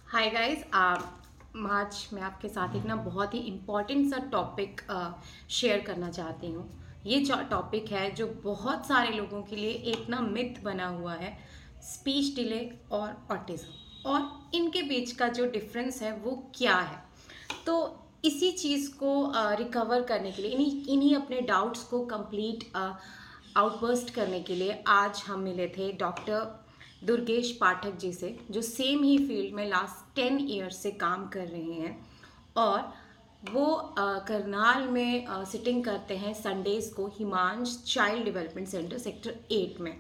Hi guys. आज मैं आपके साथ एक ना बहुत ही इम्पॉर्टेंट सा टॉपिक शेयर करना चाहती हूँ। ये जो टॉपिक है जो बहुत सारे लोगों के लिए एक ना मिथ बना हुआ है, स्पीच डिले और ऑटिज्म, और इनके बीच का जो डिफरेंस है वो क्या है। तो इसी चीज़ को रिकवर करने के लिए, इन्हीं इन्हीं अपने डाउट्स को कंप्लीट आउटबर्स्ट करने के लिए आज हम मिले थे डॉक्टर दुर्गेश पाठक जी से, जो सेम ही फील्ड में लास्ट 10 ईयर्स से काम कर रहे हैं। और वो करनाल में सिटिंग करते हैं संडेज को Himansh child development centre sector 8 में।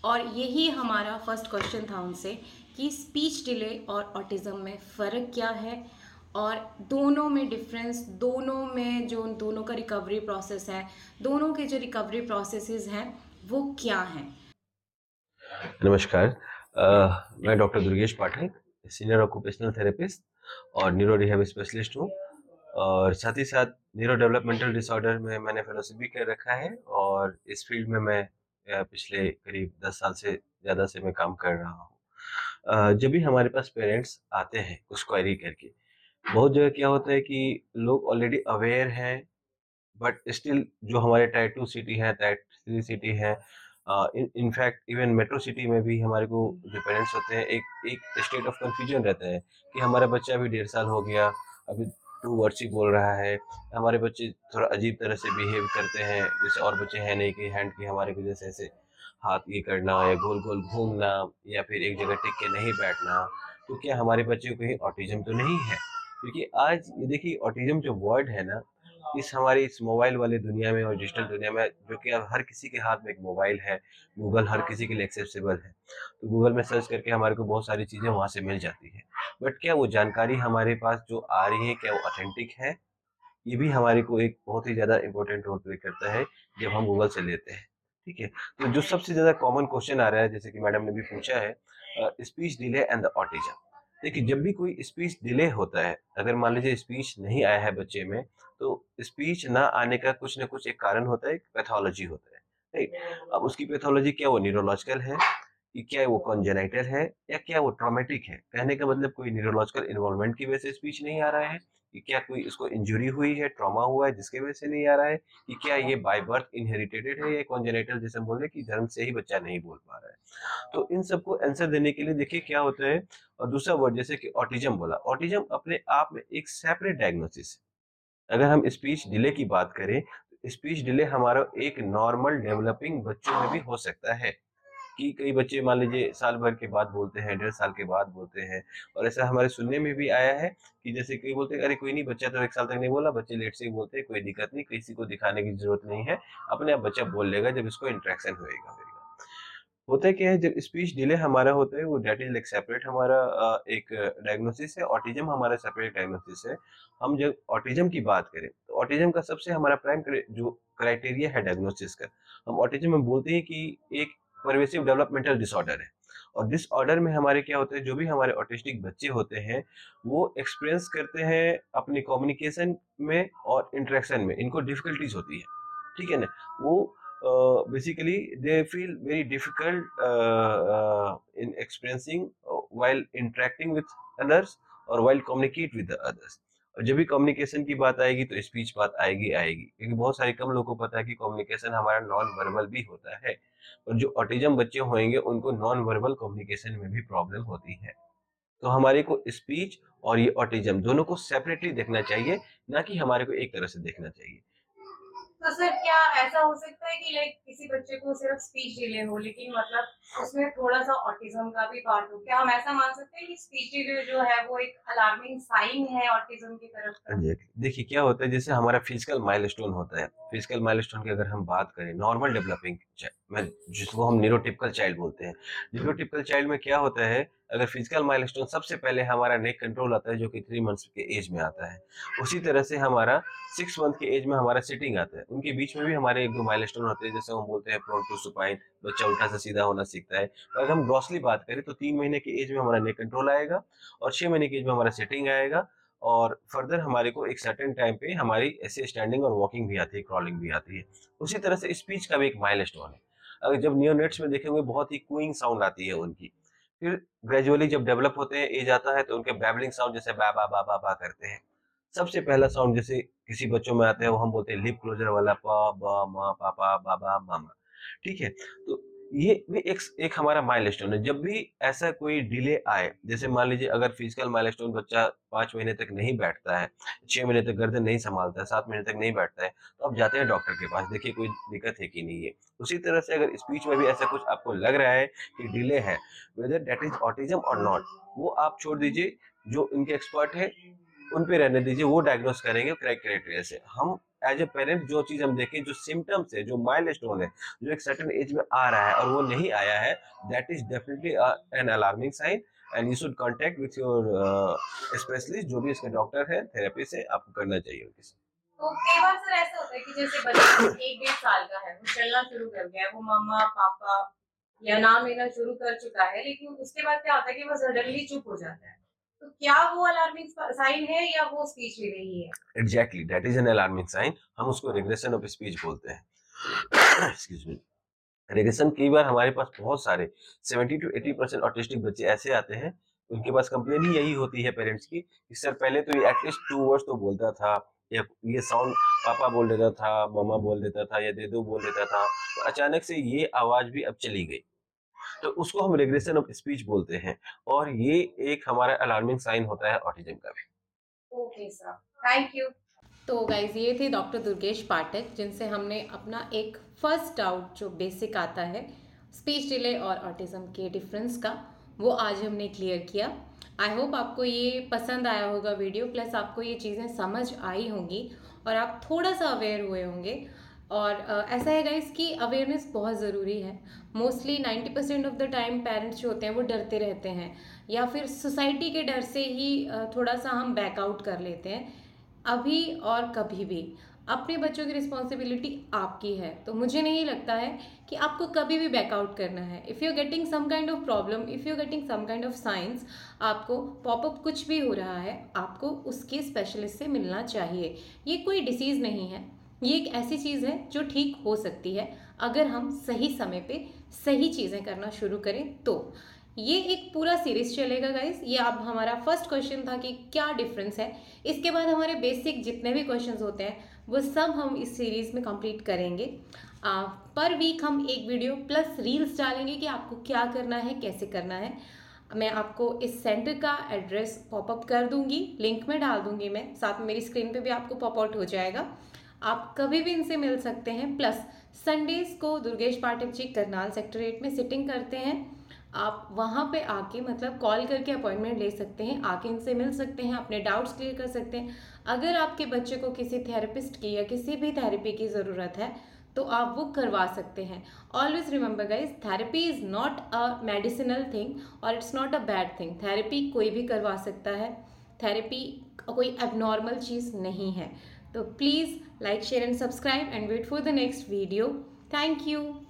और यही हमारा फर्स्ट क्वेश्चन था उनसे कि स्पीच डिले और ऑटिज़म में फ़र्क क्या है, और दोनों में डिफरेंस, दोनों में जो दोनों का रिकवरी प्रोसेस है, दोनों के जो रिकवरी प्रोसेसेस हैं वो क्या हैं। नमस्कार। मैं डॉक्टर दुर्गेश पाठक, सीनियर ऑक्यूपेशनल थेरेपिस्ट और न्यूरो रिहैब स्पेशलिस्ट हूँ। और साथ ही साथ न्यूरो डेवलपमेंटल डिसऑर्डर में मैंने फेलोशिप भी कर रखा है और इस फील्ड में मैं पिछले करीब 10 साल से ज़्यादा से मैं काम कर रहा हूँ। जब भी हमारे पास पेरेंट्स आते हैं कुछ क्वेरी करके, बहुत जगह क्या होता है कि लोग ऑलरेडी अवेयर हैं, बट स्टिल जो हमारे टायर 2 सिटी है, टायर 3 सिटी है, इनफैक्ट इवन मेट्रो सिटी में भी हमारे को जो पेरेंट्स होते हैं, एक एक स्टेट ऑफ कंफ्यूजन रहता है कि हमारा बच्चा अभी 1.5 साल हो गया, अभी 2 वर्ड्स ही बोल रहा है। हमारे बच्चे थोड़ा अजीब तरह से बिहेव करते हैं, जैसे और बच्चे हैं नहीं कि हैंड की हमारे को जैसे ऐसे हाथ ये करना या गोल गोल घूमना या फिर एक जगह टिक के नहीं बैठना। तो क्या हमारे बच्चे को कहीं ऑटिज्म तो नहीं है? क्योंकि आज ये देखिए, ऑटिज्म जो वर्ड है ना, इस हमारी इस मोबाइल वाली दुनिया में और डिजिटल दुनिया में, जो कि अब हर किसी के हाथ में एक मोबाइल है, गूगल हर किसी के लिए एक्सेसिबल है। तो गूगल में सर्च करके हमारे को बहुत सारी चीज़ें वहाँ से मिल जाती है। बट क्या वो जानकारी हमारे पास जो आ रही है, क्या वो ऑथेंटिक है? ये भी हमारे को एक बहुत ही ज़्यादा इम्पोर्टेंट रोल प्ले करता है जब हम गूगल से लेते हैं। ठीक है? तो जो सबसे ज़्यादा कॉमन क्वेश्चन आ रहा है, जैसे कि मैडम ने भी पूछा है, speech delay and the autism. देखिए, जब भी कोई स्पीच डिले होता है, अगर मान लीजिए स्पीच नहीं आया है बच्चे में, तो स्पीच ना आने का कुछ ना कुछ एक कारण होता है, एक पैथोलॉजी होता है, राइट? अब उसकी पैथोलॉजी क्या वो न्यूरोलॉजिकल है, कि क्या वो कॉन्जेनाइटल है, या क्या वो ट्रॉमेटिक है? कहने का मतलब कोई न्यूरोलॉजिकल इन्वॉल्वमेंट की वजह से स्पीच नहीं आ रहा है, कि क्या कोई इसको इंजरी हुई है, ट्रॉमा हुआ है जिसकी वजह से नहीं आ रहा है, कि क्या ये बाय बर्थ इनहेरिटेड है, या कॉन्जेनाइटल जैसे हम बोल रहे हैं कि जन्म से ही बच्चा नहीं बोल पा रहा है। तो इन सबको आंसर देने के लिए देखिए क्या होता है। और दूसरा वर्ड जैसे कि ऑटिज्म बोला, ऑटिज्म अपने आप में एक सेपरेट डायग्नोसिस है। अगर हम स्पीच डिले की बात करें, तो स्पीच डिले हमारा एक नॉर्मल डेवलपिंग बच्चों में भी हो सकता है, कि कई बच्चे मान लीजिए साल भर के बाद बोलते हैं, 1.5 साल के बाद बोलते हैं। और ऐसा हमारे सुनने में भी आया है कि जैसे कोई बोलते हैं, अरे कोई नहीं, बच्चा तो 1 साल तक नहीं बोला, बच्चे लेट से ही बोलते हैं, कोई दिक्कत नहीं, किसी को दिखाने की ज़रूरत नहीं है, अपने आप बच्चा बोल लेगा जब इसको इंटरेक्शन होएगा। होता क्या है, जब स्पीच डिले हमारा होता है, वो दैट इज़ लाइक सेपरेट हमारा एक डायग्नोसिस है, ऑटिज्म हमारा सेपरेट डायग्नोसिस है। हम जब ऑटिज्म की बात करें, तो ऑटिज्म का सबसे हमारा प्राइम जो क्राइटेरिया है डायग्नोसिस का, हम ऑटिज्म में बोलते हैं कि एक परवेसिव डेवलपमेंटल डिसऑर्डर है। और डिसऑर्डर में हमारे क्या होता है, जो भी हमारे ऑटिस्टिक बच्चे होते हैं, वो एक्सपीरियंस करते हैं अपनी कम्युनिकेशन में और इंटरेक्शन में, इनको डिफिकल्टीज होती है। ठीक है ना? वो basically they feel very difficult in experiencing while interacting with others or while communicate with the others। और जब भी कम्युनिकेशन की बात आएगी तो स्पीच बात आएगी आएगी, क्योंकि बहुत सारे कम लोगों को पता है कि कम्युनिकेशन हमारा नॉन वर्बल भी होता है। और जो ऑटिज्म बच्चे होंगे उनको नॉन वर्बल कम्युनिकेशन में भी प्रॉब्लम होती है। तो हमारे को स्पीच और ये ऑटिज्म दोनों को सेपरेटली देखना चाहिए, ना कि हमारे को एक तरह से देखना चाहिए। तो सर क्या ऐसा हो सकता है कि लाइक किसी बच्चे को सिर्फ स्पीच डिले हो, लेकिन मतलब उसमें थोड़ा-सा ऑटिज़्म का भी पार्ट हो? क्या हम ऐसा मान सकते हैं कि स्पीच डिले जो है वो एक अलार्मिंग साइन है ऑटिज़्म की तरफ हाँ का? जी, देखिए क्या होता है, जैसे हमारा फिजिकल माइलस्टोन होता है। फिजिकल माइलस्टोन की अगर हम बात करें, नॉर्मल डेवलपिंग में जिसको हम न्यूरोटिपिकल चाइल्ड बोलते हैं। न्यूरोटिपिकल चाइल्ड में क्या होता है, अगर फिजिकल माइलस्टोन सबसे पहले हमारा नेक कंट्रोल आता है, जो कि 3 मंथ्स के एज में आता है। उसी तरह से हमारा 6 मंथ के एज में हमारा सिटिंग आता है। उनके बीच में भी हमारे 1-2 माइलस्टोन होते हैं, जैसे हम बोलते हैं प्रोन टू सुपाइन, बच्चा उल्टा से सीधा होना सीखता है। तो अगर हम ग्रॉसली बात करें तो 3 महीने की एज में हमारा नेक कंट्रोल आएगा, और 6 महीने की एज में हमारा सिटिंग आएगा। और फर्दर हमारे को एक सर्टेन टाइम पे हमारी ऐसे स्टैंडिंग और वॉकिंग भी आती है, क्रॉलिंग भी आती है। उसी तरह से स्पीच का भी एक माइलस्टोन है। अगर जब नियोनेट्स में देखेंगे, बहुत ही कूइंग साउंड आती है उनकी। फिर ग्रेजुअली जब डेवलप होते हैं, एज आता है तो उनके बैबलिंग साउंड जैसे बा बा बा बा बा करते हैं। सबसे पहला साउंड जैसे किसी बच्चों में आता है वो हम बोलते हैं लिप क्लोजर वाला प, ब, म, पापा, बाबा, मामा। ठीक है? तो ये भी एक एक हमारा माइलस्टोन है। जब भी ऐसा कोई डिले आए, जैसे मान लीजिए अगर फिजिकल माइलस्टोन बच्चा 5 महीने तक नहीं बैठता है, 6 महीने तक गर्दन नहीं सँभालता है, 7 महीने तक नहीं बैठता है, तो आप जाते हैं डॉक्टर के पास, देखिए कोई दिक्कत है कि नहीं है। उसी तरह से अगर स्पीच में भी ऐसा कुछ आपको लग रहा है कि डिले है, वेदर दैट इज़ ऑटिज़्म और नॉट, वो आप छोड़ दीजिए, जो इनके एक्सपर्ट हैं उन पे रहने दीजिए, वो डायग्नोस करेंगे क्राइटेरिया से। हम एज ए पेरेंट जो चीज हम देखें, जो सिम्टम्स है, जो माइलस्टोन है, जो एक सर्टेन एज में आ रहा है और वो नहीं आया है, that is definitely an alarming sign and you should contact with your specialist, जो भी इसके डॉक्टर है, थेरेपिस्ट है, आपको करना चाहिए उनके साथ। तो कई बार सर ऐसा होता है कि जैसे बच्चा 1 डेढ़ साल का है, वो चलना शुरू कर गया है, वो मम्मा पापा या नाम लेना शुरू कर चुका है, लेकिन उसके बाद क्या होता है कि वो सडनली चुप हो जाता है। तो क्या वो अलार्मिंग साइन है या वो स्पीच ले रही है? Exactly, that is an alarming sign. हम उसको रिग्रेशन ऑफ स्पीच बोलते हैं। Excuse me. रिग्रेशन कई बार हमारे पास बहुत सारे 70 टू 80% ऑटिस्टिक बच्चे ऐसे आते हैं, उनके पास कंप्लेन ही यही होती है पेरेंट्स की कि सर पहले तो ये एटलीस्ट 2 वर्ड्स तो बोलता था, या ये साउंड पापा बोल देता था, मम्मा बोल देता था या दीदू बोल देता था, तो अचानक से ये आवाज भी अब चली गई। तो उसको हम रिग्रेशन ऑफ स्पीच बोलते हैं, और ये एक हमारा अलार्मिंग साइन होता है ऑटिज्म का भी। Okay sir, thank you. तो गाइज ये थे डॉक्टर दुर्गेश पाठक, जिनसे हमने अपना एक फर्स्ट डाउट जो बेसिक आता है स्पीच डिले और ऑटिज्म के डिफरेंस का, वो आज हमने क्लियर किया। आई होप आपको ये पसंद आया होगा वीडियो, प्लस आपको ये चीज़ें समझ आई होंगी और आप थोड़ा सा अवेयर हुए होंगे। और ऐसा है गाइस कि अवेयरनेस बहुत ज़रूरी है। Mostly 90% of the time parents जो होते हैं वो डरते रहते हैं, या फिर सोसाइटी के डर से ही थोड़ा सा हम बैकआउट कर लेते हैं। अभी और कभी भी अपने बच्चों की रिस्पॉन्सिबिलिटी आपकी है, तो मुझे नहीं लगता है कि आपको कभी भी बैकआउट करना है। If you are getting some kind of problem, if you are getting some kind of science, आपको पॉपअप कुछ भी हो रहा है, आपको उसके स्पेशलिस्ट से मिलना चाहिए। ये कोई डिसीज़ नहीं है, ये एक ऐसी चीज़ है जो ठीक हो सकती है अगर हम सही समय पे सही चीज़ें करना शुरू करें तो। ये एक पूरा सीरीज चलेगा गाइस। ये अब हमारा फर्स्ट क्वेश्चन था कि क्या डिफरेंस है। इसके बाद हमारे बेसिक जितने भी क्वेश्चंस होते हैं वो सब हम इस सीरीज में कंप्लीट करेंगे। पर वीक हम एक वीडियो प्लस रील्स डालेंगे कि आपको क्या करना है, कैसे करना है। मैं आपको इस सेंटर का एड्रेस पॉपअप कर दूंगी, लिंक में डाल दूंगी, मैं साथ में मेरी स्क्रीन पे भी आपको पॉप आउट हो जाएगा। आप कभी भी इनसे मिल सकते हैं। प्लस संडेज को दुर्गेश पाठक जी करनाल सेक्टर 8 में सिटिंग करते हैं। आप वहाँ पे आके मतलब कॉल करके अपॉइंटमेंट ले सकते हैं, आके इनसे मिल सकते हैं, अपने डाउट्स क्लियर कर सकते हैं। अगर आपके बच्चे को किसी थेरेपिस्ट की या किसी भी थेरेपी की ज़रूरत है तो आप वो करवा सकते हैं। Always remember guys, therapy is not a medicinal thing और it's not a bad thing. Therapy कोई भी करवा सकता है, थेरेपी कोई एबनॉर्मल चीज़ नहीं है। तो please like, share and subscribe and wait for the next video. Thank you.